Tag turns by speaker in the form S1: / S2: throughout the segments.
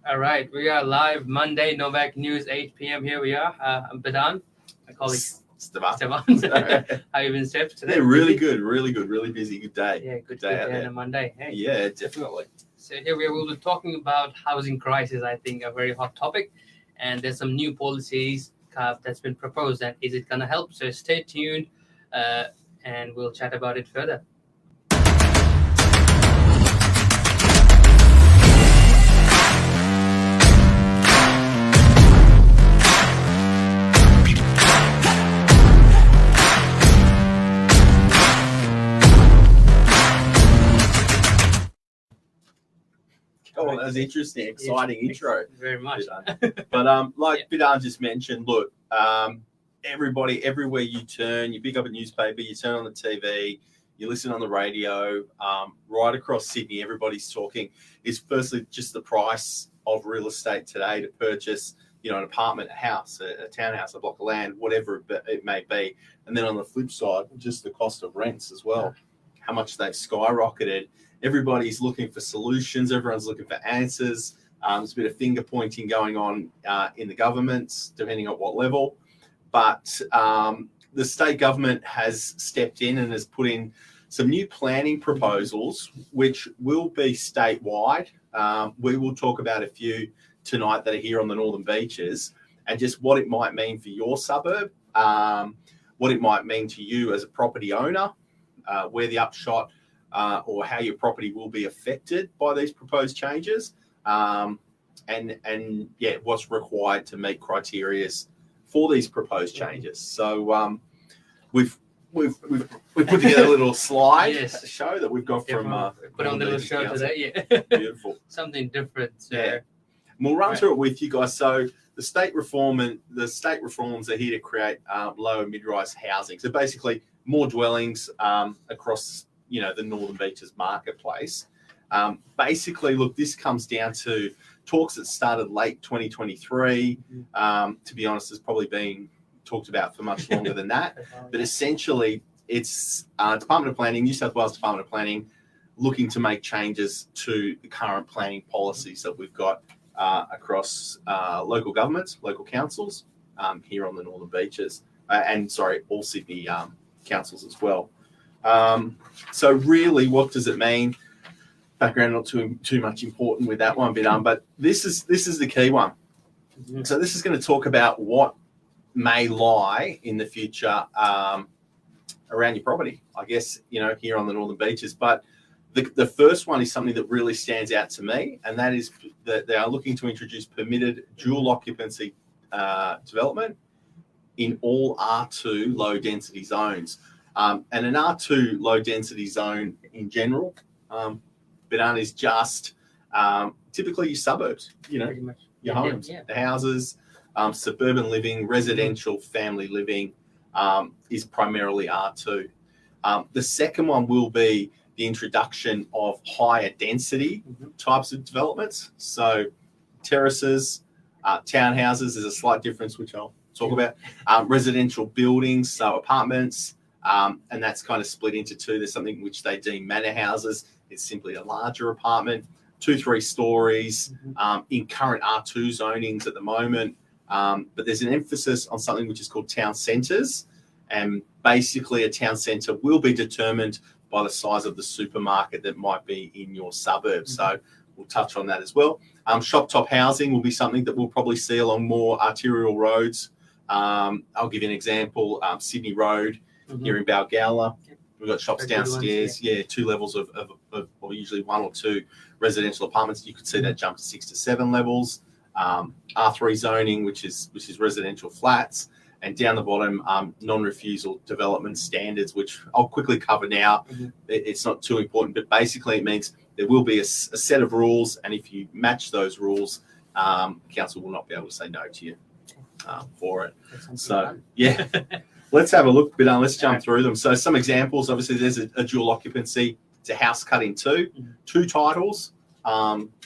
S1: All right, we are live Monday, Novak News, 8 p.m. Here we are. I'm Bidan, my colleague Stefan. How you been, Steph? Today?
S2: Yeah, really good, really busy. Good day.
S1: Yeah, good day on a Monday. Hey.
S2: Yeah, definitely.
S1: So here we'll be talking about housing crisis. I think a very hot topic, and there's some new policies that's been proposed. And is it gonna help? So stay tuned, and we'll chat about it further.
S2: Oh, that was interesting, exciting intro.
S1: Very much.
S2: But like Bidan just mentioned, look, everybody, everywhere you turn, you pick up a newspaper, you turn on the TV, you listen on the radio, right across Sydney, everybody's talking. Is firstly just the price of real estate today to purchase, an apartment, a house, a townhouse, a block of land, whatever it may be. And then on the flip side, just the cost of rents as well, how much they've skyrocketed. Everybody's looking for solutions. Everyone's looking for answers. There's a bit of finger pointing going on in the governments, depending on what level. But the state government has stepped in and has put in some new planning proposals, which will be statewide. We will talk about a few tonight that are here on the Northern Beaches, and just what it might mean for your suburb, what it might mean to you as a property owner, where the upshot or how your property will be affected by these proposed changes, and what's required to meet criteria for these proposed changes. So we've put together a little slide
S1: Yes.
S2: show that we've got from
S1: put on the little show today. Yeah,
S2: beautiful,
S1: something different. So.
S2: Yeah. And we'll run through it with you guys. So the state reforms are here to create low and mid-rise housing. So basically more dwellings across the Northern Beaches marketplace. Basically, look, this comes down to talks that started late 2023. To be honest, it's probably been talked about for much longer than that. But essentially, it's Department of Planning, New South Wales Department of Planning, looking to make changes to the current planning policies that we've got across local governments, local councils here on the Northern Beaches, all Sydney councils as well. So really, what does it mean? Background not too much important with that one, but this is the key one. So this is going to talk about what may lie in the future around your property, I guess, here on the Northern Beaches. But the first one is something that really stands out to me, and that is that they are looking to introduce permitted dual occupancy development in all R2 low density zones. And an R2 low density zone in general, Bidan, is just typically your suburbs, your homes, the houses, suburban living, residential family living is primarily R2. The second one will be the introduction of higher density types of developments. So terraces, townhouses, there's a slight difference, which I'll talk about. Residential buildings, so apartments, and that's kind of split into two. There's something which they deem manor houses. It's simply a larger apartment, 2-3 stories, in current R2 zonings at the moment. But there's an emphasis on something which is called town centres. And basically a town centre will be determined by the size of the supermarket that might be in your suburb. So we'll touch on that as well. Shop top housing will be something that we'll probably see along more arterial roads. I'll give you an example. Sydney Road, here in Balgowlah, we've got shops downstairs. 2 levels of or usually 1 or 2 residential apartments. You could see that jump to 6 to 7 levels. R3 zoning, which is residential flats, and down the bottom, non-refusal development standards, which I'll quickly cover now. It's not too important, but basically it means there will be a set of rules, and if you match those rules, council will not be able to say no to you for it. So let's have a look, Bidan. Let's jump through them. So some examples, obviously there's a dual occupancy. It's a house cut in two titles.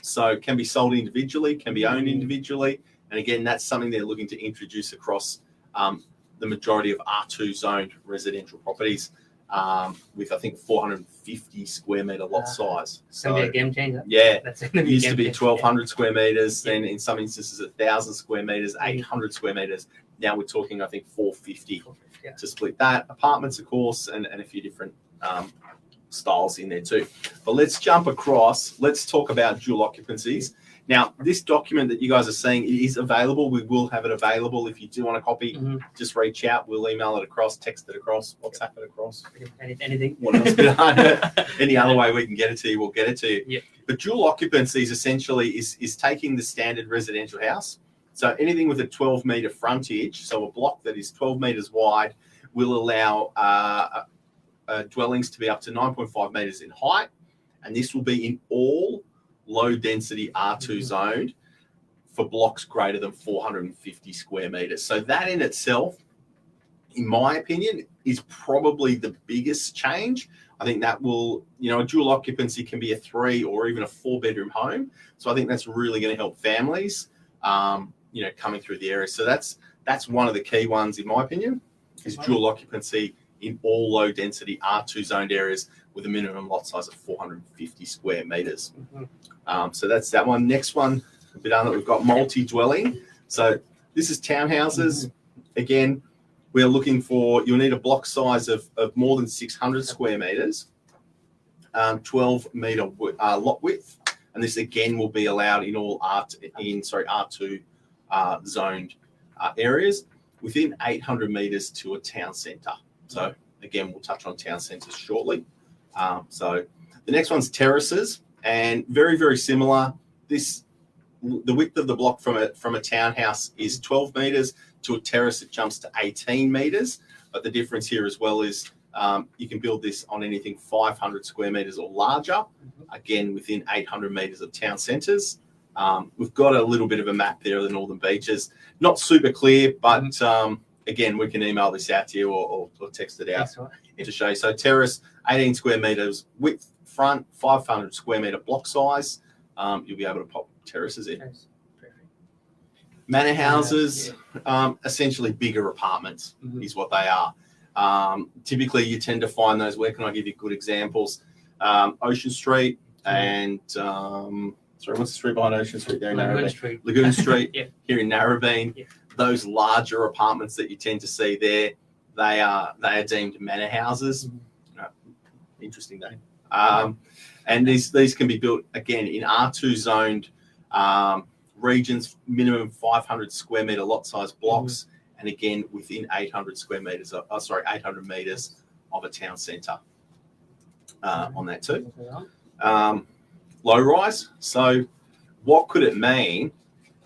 S2: So it can be sold individually, can be owned individually. And again, that's something they're looking to introduce across the majority of R2 zoned residential properties. with I think 450 square meter lot size.
S1: It's gonna be a game changer.
S2: Yeah,
S1: That's gonna
S2: it
S1: be
S2: used
S1: a
S2: to
S1: game
S2: be
S1: changer.
S2: 1,200 square meters, then in some instances 1,000 square meters, 800 square meters. Now we're talking, I think, 450
S1: Yeah.
S2: to split that. Apartments, of course, and a few different styles in there too. But let's jump across. Let's talk about dual occupancies. Now, this document that you guys are seeing, it is available. We will have it available. If you do want a copy, just reach out. We'll email it across, text it across, WhatsApp it across.
S1: Anything.
S2: What else could any other way we can get it to you, we'll get it to you.
S1: Yeah.
S2: But dual occupancies essentially is taking the standard residential house. So anything with a 12-meter frontage, so a block that is 12 meters wide, will allow dwellings to be up to 9.5 meters in height. And this will be in all low density R2 zoned for blocks greater than 450 square meters. So that in itself, in my opinion, is probably the biggest change. I think that will, a dual occupancy can be a 3 or even a 4-bedroom home. So I think that's really going to help families, coming through the area. So that's one of the key ones, in my opinion, is dual occupancy in all low density R2 zoned areas with a minimum lot size of 450 square meters. So that's that one. Next one, a bit under, we've got multi-dwelling. So this is townhouses. Again, we're looking for, you'll need a block size of more than 600 square meters, 12-meter lot width. And this again will be allowed in all R2 zoned areas within 800 meters to a town centre. So again, we'll touch on town centres shortly. So the next one's terraces, and very, very similar. The width of the block from a townhouse is 12 meters. To a terrace, it jumps to 18 meters. But the difference here as well is you can build this on anything 500 square meters or larger, again, within 800 meters of town centres. We've got a little bit of a map there of the northern beaches. Not super clear, but again, we can email this out to you or text it out to show you. So terrace, 18 square meters width, front, 500 square meter block size. You'll be able to pop terraces in. Manor houses, essentially bigger apartments is what they are. Typically, you tend to find those. Where can I give you good examples? Ocean Street and sorry, what's the street behind Ocean Street there in Narrabeen? Lagoon Street here in Narrabeen. Yeah. Those larger apartments that you tend to see there, they are deemed manor houses. Interesting name. And these can be built again in R2 zoned regions, minimum 500 square meter lot size blocks, and again within 800 square meters. 800 meters of a town centre on that too. Low rise. So what could it mean?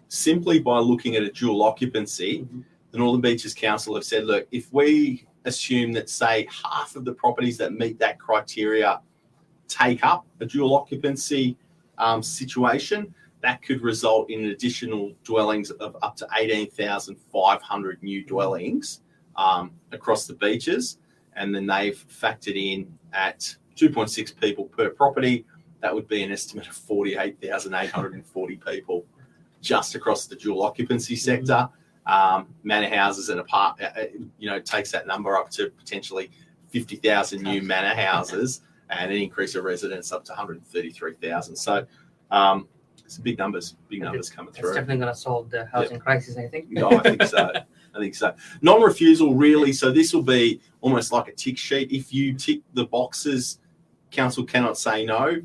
S2: Simply by looking at a dual occupancy, the Northern Beaches Council have said, look, if we assume that, say, half of the properties that meet that criteria take up a dual occupancy situation, that could result in additional dwellings of up to 18,500 new dwellings across the beaches. And then they've factored in at 2.6 people per property. That would be an estimate of 48,840 people just across the dual occupancy sector. Manor houses and takes that number up to potentially 50,000 new manor houses and an increase of residents up to 133,000. So it's big numbers coming through.
S1: It's definitely going to solve the housing crisis, I think.
S2: No, I think so. Non-refusal, really. So this will be almost like a tick sheet. If you tick the boxes, council cannot say no.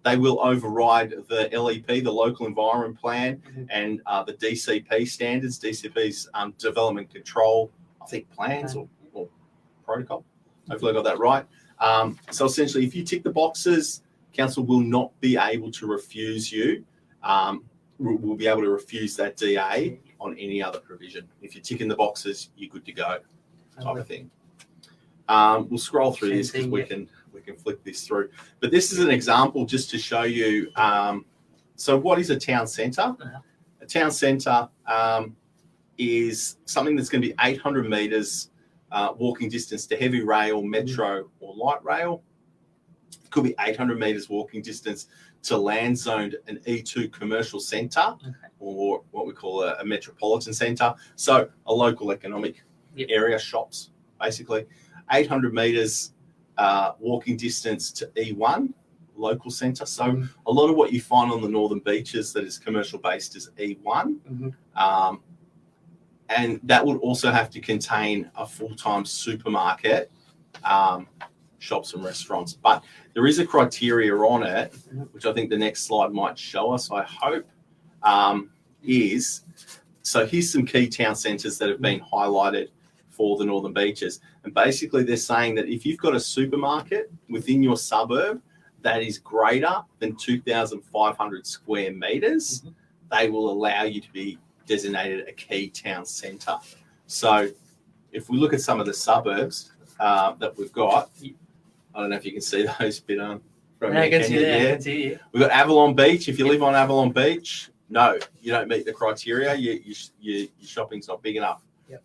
S2: They will override the LEP, the Local Environment Plan, and the DCP standards, DCP's development control, I think, plans or protocol. Hopefully I got that right. So essentially, if you tick the boxes, council will not be able to refuse you. We'll be able to refuse that DA on any other provision. If you tick in the boxes, you're good to go, type of thing. We'll scroll through this because we can flick this through. But this is an example just to show you. So what is a town centre? A town centre is something that's going to be 800 metres walking distance to heavy rail, metro or light rail. It could be 800 metres walking distance to land zoned an E2 commercial centre or what we call a metropolitan centre. So a local economic area, shops, basically. 800 metres walking distance to E1 local centre. So a lot of what you find on the northern beaches that is commercial based is E1. And that would also have to contain a full-time supermarket, shops and restaurants. But there is a criteria on it, which I think the next slide might show us, I hope, so here's some key town centres that have been highlighted for the northern beaches. And basically they're saying that if you've got a supermarket within your suburb that is greater than 2,500 square metres, they will allow you to be designated a key town centre. So if we look at some of the suburbs that we've got, I don't know if you can see those bit on.
S1: I can see that. I can see it.
S2: We've got Avalon Beach. If you live on Avalon Beach, no, you don't meet the criteria. Your shopping's not big enough.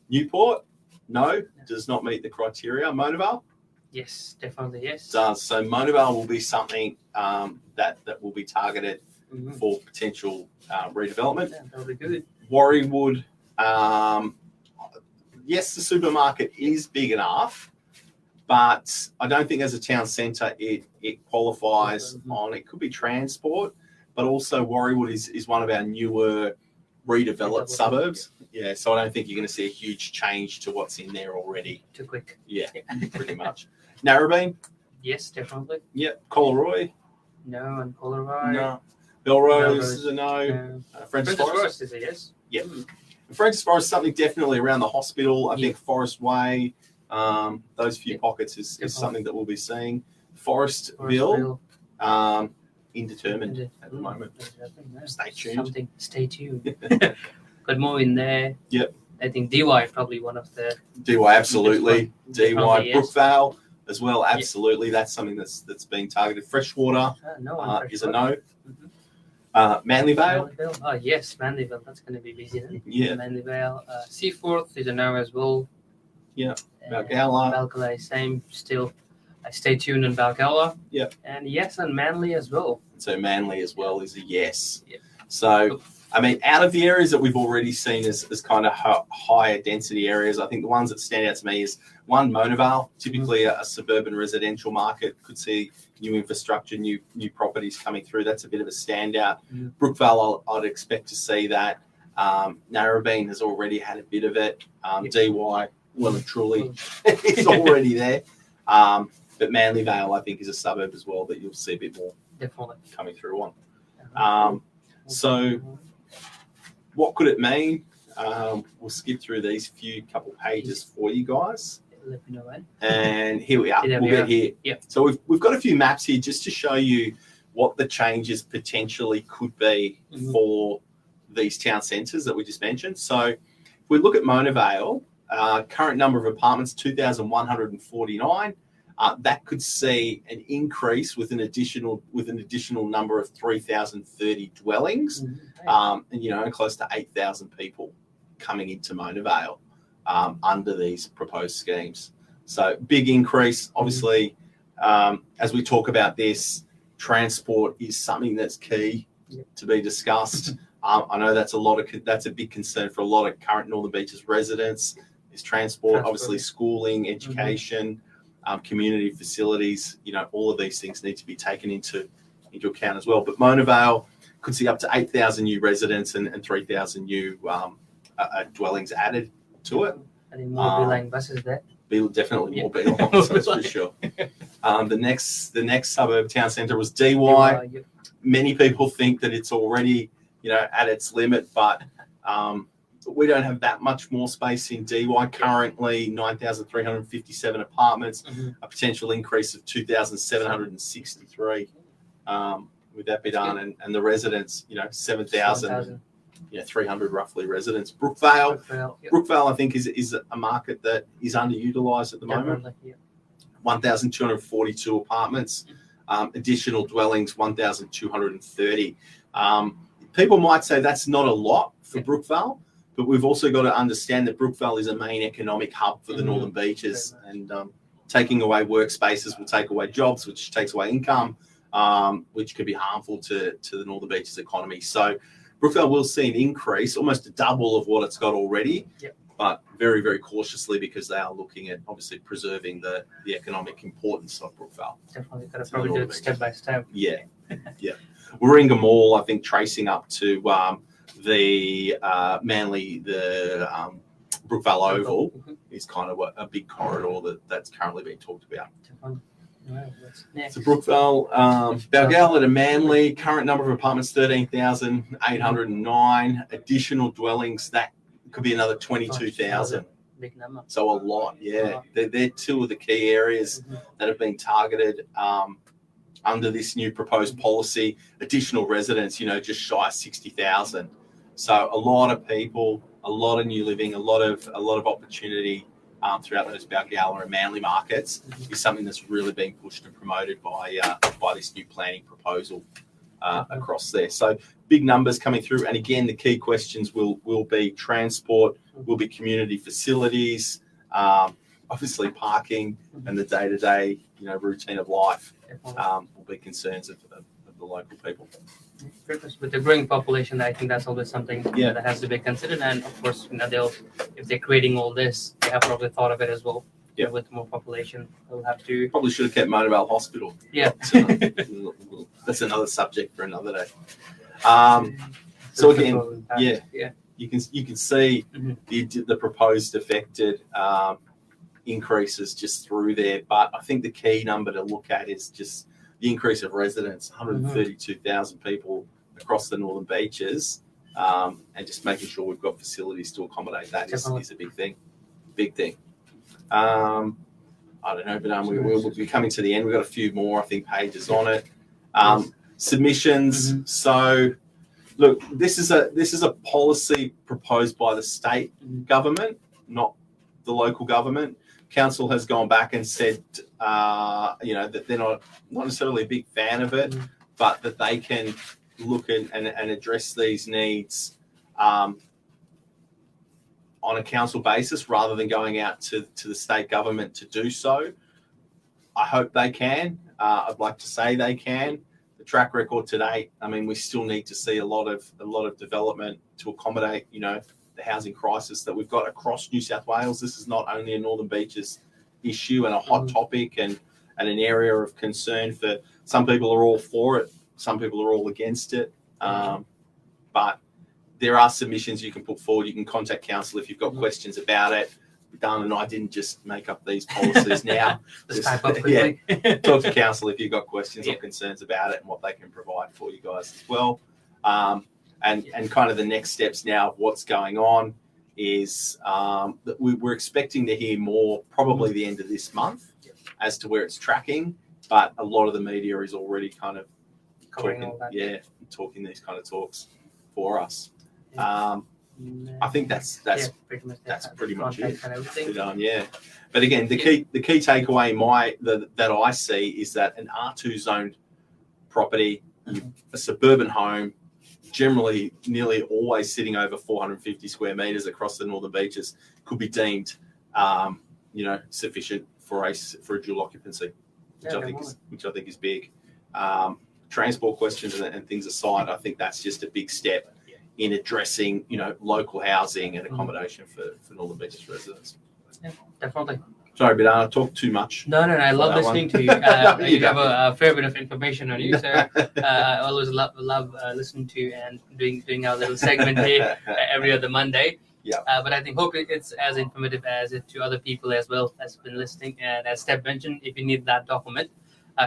S2: Newport, no, does not meet the criteria. Monavale?
S1: Yes, definitely yes.
S2: Does. So Monavale will be something that will be targeted for potential redevelopment.
S1: Yeah, that'll be good.
S2: Warriewood, yes, the supermarket is big enough, but I don't think as a town centre it qualifies on. It could be transport, but also Warriewood is one of our newer redeveloped suburbs. Yeah, so I don't think you're going to see a huge change to what's in there already.
S1: Too quick.
S2: Yeah, pretty much. Narrabeen?
S1: Yes, definitely.
S2: Yep. Collaroy?
S1: No, and Collaroy.
S2: No. Belrose is a no. Francis
S1: Forest is a yes.
S2: Yep. Francis Forest is something definitely around the hospital. I think Forest Way, those few pockets is something that we'll be seeing. Forestville, indeterminate at the moment. Stay tuned.
S1: Stay tuned. Got more in there.
S2: Yep.
S1: I think DY is probably one of the.
S2: DY, absolutely. DY,
S1: yes.
S2: Brookvale as well, absolutely. That's something that's being targeted. Freshwater is a no. Manlyvale?
S1: Oh, yes, Manlyvale. That's going to be busy then.
S2: Yeah.
S1: Manlyvale. Seaforth is a no as well.
S2: Yeah. Balgowlah.
S1: Balgowlah, same still. I stay tuned on Balgowlah.
S2: Yeah.
S1: And yes, and Manly as well.
S2: So Manly as well is a yes.
S1: Yeah.
S2: So, I mean, out of the areas that we've already seen as kind of higher density areas, I think the ones that stand out to me is one, Monavale, typically a suburban residential market, could see new infrastructure, new properties coming through. That's a bit of a standout. Brookvale, I'd expect to see that. Narrabeen has already had a bit of it. DY, well and truly, is already there. But Manlyvale, I think, is a suburb as well that you'll see a bit more coming through on. So what could it mean? We'll skip through these couple pages for you guys.
S1: Let me know, right?
S2: And here we are. We'll get here.
S1: Yep.
S2: So we've got a few maps here just to show you what the changes potentially could be for these town centres that we just mentioned. So if we look at Monavale, current number of apartments, 2,149. That could see an increase with an additional number of 3,030 dwellings, and close to 8,000 people coming into Monavale under these proposed schemes. So big increase. Obviously, as we talk about this, transport is something that's key to be discussed. I know that's a big concern for a lot of current Northern Beaches residents. Is transport. Obviously, schooling, education. Community facilities, all of these things need to be taken into account as well. But Monavale could see up to 8,000 new residents and 3,000 new dwellings added to it.
S1: And more Beeline buses there.
S2: Definitely more Beeline buses for sure. The next suburb town centre was DY. Many people think that it's already at its limit, but we don't have that much more space in DY. Currently, 9,357 apartments, a potential increase of 2,763 with that bit on, and the residents, 7,000, 300 roughly residents. Brookvale, I think, is a market that is underutilised at the moment. 1,242 apartments, additional dwellings, 1,230. People might say that's not a lot for Brookvale. But we've also got to understand that Brookvale is a main economic hub for the Northern Beaches, and taking away workspaces will take away jobs, which takes away income, which could be harmful to the Northern Beaches economy. So Brookvale will see an increase, almost a double of what it's got already, but very, very cautiously because they are looking at obviously preserving the economic importance of Brookvale.
S1: Definitely got to probably do it step by step.
S2: Yeah, yeah. Warringah Mall, I think, tracing up to the Manly, the Brookvale Oval is kind of a big corridor that's currently being talked about.
S1: Right, what's next?
S2: So Brookvale, Balgowlah to Manly, current number of apartments 13,809. Additional dwellings, that could be another 22,000.
S1: Big number.
S2: So a lot, yeah. They're two of the key areas that have been targeted under this new proposed policy. Additional residents, just shy of 60,000. So a lot of people, a lot of new living, a lot of opportunity throughout those Balgowlah and Manly markets is something that's really being pushed and promoted by this new planning proposal across there. So big numbers coming through, and again, the key questions will be transport, will be community facilities, obviously parking, and the day-to-day routine of life will be concerns of the local people.
S1: With the growing population, I think that's always something that has to be considered. And of course, if they're creating all this, they have probably thought of it as well. Yeah. With more population, they'll have to.
S2: Probably should have kept Motorvale Hospital.
S1: Yeah.
S2: That's another subject for another day. So again, you can see the proposed affected increases just through there. But I think the key number to look at is just the increase of residents, 132,000 people across the Northern Beaches, and just making sure we've got facilities to accommodate that is a big thing. Big thing. I don't know, but we'll be coming to the end. We've got a few more, I think, pages on it. Submissions. So, look, this is a policy proposed by the state government, not the local government. Council has gone back and said, that they're not necessarily a big fan of it, but that they can look at and address these needs on a council basis rather than going out to the state government to do so. I hope they can. I'd like to say they can. The track record to date, we still need to see a lot of development to accommodate, the housing crisis that we've got across New South Wales. This is not only a Northern Beaches issue and a hot topic and an area of concern for some people are all for it, some people are all against it. But there are submissions you can put forward. You can contact council if you've got questions about it. Dan and I didn't just make up these policies now.
S1: Type up quickly.
S2: Talk to council if you've got questions or concerns about it and what they can provide for you guys as well. And kind of the next steps now of what's going on is that we're expecting to hear more probably the end of this month as to where it's tracking. But a lot of the media is already kind of talking these kind of talks for us. I think that's pretty much it. But again, the key takeaway that I see is that an R2 zoned property, a suburban home, generally nearly always sitting over 450 square meters across the Northern Beaches, could be deemed sufficient for a dual occupancy, which I think is big. Transport questions and things aside, I think that's just a big step in addressing, local housing and accommodation for Northern Beaches residents.
S1: Yeah, definitely.
S2: Sorry, but I talk too much.
S1: No, I love listening to you. You have a fair bit of information on you, so I always love listening to and doing our little segment here every other Monday.
S2: Yeah.
S1: But I hope it's as informative as it to other people as well that's been listening. And as Steph mentioned, if you need that document,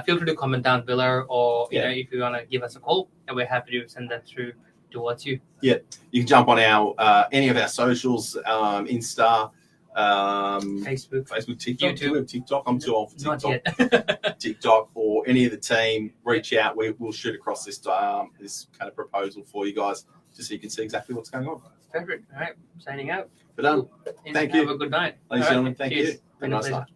S1: feel free to comment down below, or if you want to give us a call, and we're happy to send that through towards you. Yeah,
S2: you can jump on our any of our socials, Insta,
S1: Facebook,
S2: TikTok,
S1: YouTube.
S2: TikTok. I'm too old for TikTok.
S1: Not yet.
S2: TikTok, or any of the team, reach out. We'll shoot across this kind of proposal for you guys, just so you can see exactly what's going on.
S1: Perfect. All right, signing out.
S2: But thank you.
S1: Have a good night.
S2: Ladies and gentlemen, thank you.
S1: Have a nice night.